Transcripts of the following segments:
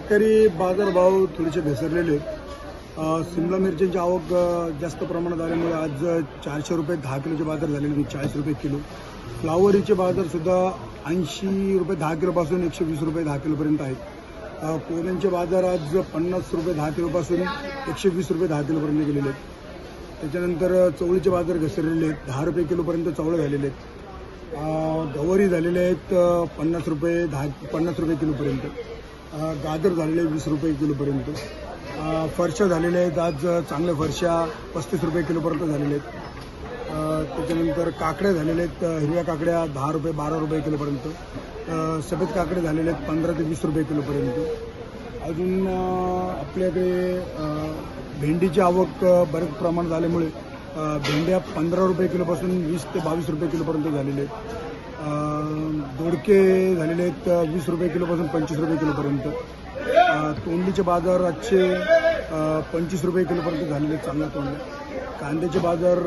शेतकरी बाजारभाव थोडेसे घसरलेले आहेत. सिमला मिरच्यांची आवक जास्त प्रमाणात आल्यामुळे आज 400 रुपये 10 किलोचे बाजार झालेले, 40 रुपये किलो. फ्लावरीचे बाजार सुद्धा 80 रुपये 10 किलोपासून 120 रुपये 10 किलोपर्यंत आहेत. कोल्यांचे बाजार आज 50 रुपये 10 किलोपासून 120 रुपये 10 किलोपर्यंत गेलेले आहेत. त्याच्यानंतर चवळीचे बाजार घसरलेले आहेत, 10 रुपये किलोपर्यंत चवळे झालेले आहेत. गवारी झालेले आहेत 50 रुपये किलोपर्यंत. गाजर झालेले 20 रुपये किलोपर्यंत. फरशा झालेल्या आहेत आज चांगल्या फरशा 35 रुपये किलोपर्यंत झालेल्या आहेत. त्याच्यानंतर काकड्या झालेल्या आहेत, हिरव्या काकड्या 10 रुपये 12 रुपये किलोपर्यंत. सफेद काकडे झालेले आहेत 15 ते 20 रुपये किलोपर्यंत. अजून आपल्याकडे भेंडीची आवक बऱ्याच प्रमाणात झाल्यामुळे भेंड्या 15 रुपये किलोपासून 20 ते 22 रुपये किलोपर्यंत झालेले आहेत. दोडके झालेले आहेत 20 रुपये किलोपासून 25 रुपये किलोपर्यंत. तोंडलीचे बाजार आजचे 25 रुपये किलोपर्यंत झालेले आहेत चांगल्या तोंडल्या. कांद्याचे बाजार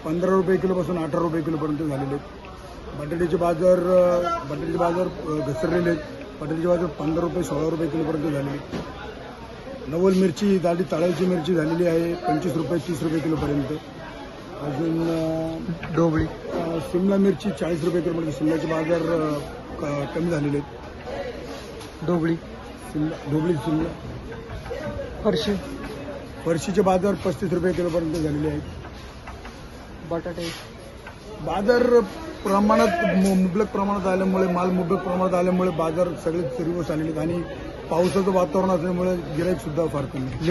15 रुपये किलोपासून 18 रुपये किलोपर्यंत झालेले आहेत. बटाट्याचे बाजार घसरलेले आहेत. बटाट्याचे बाजार 15 रुपये 16 रुपये किलोपर्यंत झालेले आहेत. नवल मिरची दाढी तळायची मिरची झालेली आहे 25 रुपये 30 रुपये किलोपर्यंत. अजून ढोबळी शिमला मिरची 40 रुपये किलोपर्यंत. शिमल्याचे बाजार कमी झालेले आहेत. ढोबळी शिमला फरशीचे बाजार 35 रुपये किलोपर्यंत झालेले आहेत. बटाटे बाजार प्रमाणात मुबलक प्रमाणात आल्यामुळे मुबलक प्रमाणात आल्यामुळे बाजार सगळे सर्व झालेले आहेत. आणि पावसाचं वातावरण असल्यामुळे गिराईक सुद्धा फार कमी.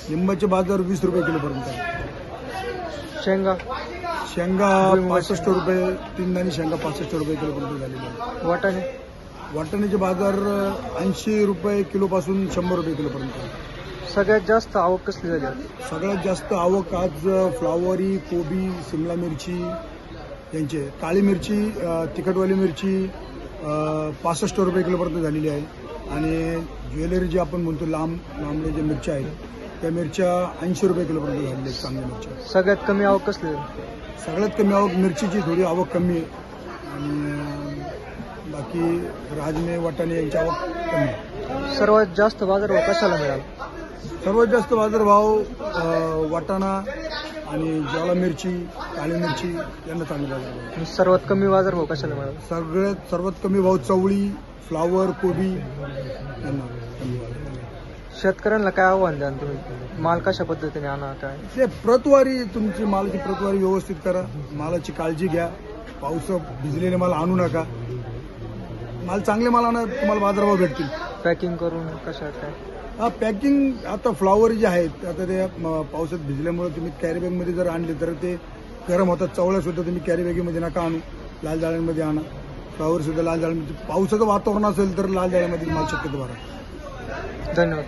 लिंबाचे बाजार 20 रुपये किलोपर्यंत आहे. शेंगा 65 रुपये 3 दाणी शेंगा 65 रुपये किलोपर्यंत झालेले आहे. वाटाण्याचे बाजार 80 रुपये किलोपासून 100 रुपये किलोपर्यंत आहे. सगळ्यात जास्त आवक कसली झाली? सगळ्यात जास्त आवक आज फ्लावरी, कोबी, शिमला मिरची यांचे. काळी मिरची तिखटवाली मिरची 65 रुपये किलोपर्यंत झालेली आहे. आणि ज्वेलरी जे आपण म्हणतो लांबल्या ज्या मिरच्या आहेत त्या मिरच्या 80 रुपये किलोपर्यंत झालेल्या आहेत चांगल्या मिरच्या. सगळ्यात कमी आवक कसली? सगळ्यात कमी आवक मिरचीची थोडी आवक कमी आहे. आणि बाकी राजमे वाटाणे यांची आवक कमी आहे. सर्वात जास्त बाजारभाव कशाला मिळाला? सर्वात जास्त बाजारभाव वाटाणा आणि ज्वाला मिरची, काळी मिरची यांना चांगले बाजारभाव. सर्वात कमी बाजारभाव कशाला मिळाला? सर्वात कमी भाव चवळी, फ्लावर, कोबी यांना कमी बाजार. शेतकऱ्यांना काय आव्हान द्याल तुम्ही? माल कशा पद्धतीने आणा? काय ते प्रतवारी तुमची मालाची प्रतवारी व्यवस्थित करा. मालाची काळजी घ्या. पाऊस भिजलेले माल आणू नका. माल चांगले माल आणा, तुम्हाला बाजारभाव भेटतील. पॅकिंग करून कशा काय? पॅकिंग आता फ्लावर जे आहेत आता ते पावसात भिजल्यामुळे तुम्ही कॅरी बॅगमध्ये जर आणले तर ते गरम होतात. चवळ्या सुद्धा तुम्ही कॅरी बॅगेमध्ये नका आणू, लाल जाळ्यांमध्ये आणा. फ्लावर सुद्धा लाल जाळ्यामध्ये. पावसाचं वातावरण असेल तर लाल जाळ्यामध्ये माल शक्यतो भरा. धन्यवाद.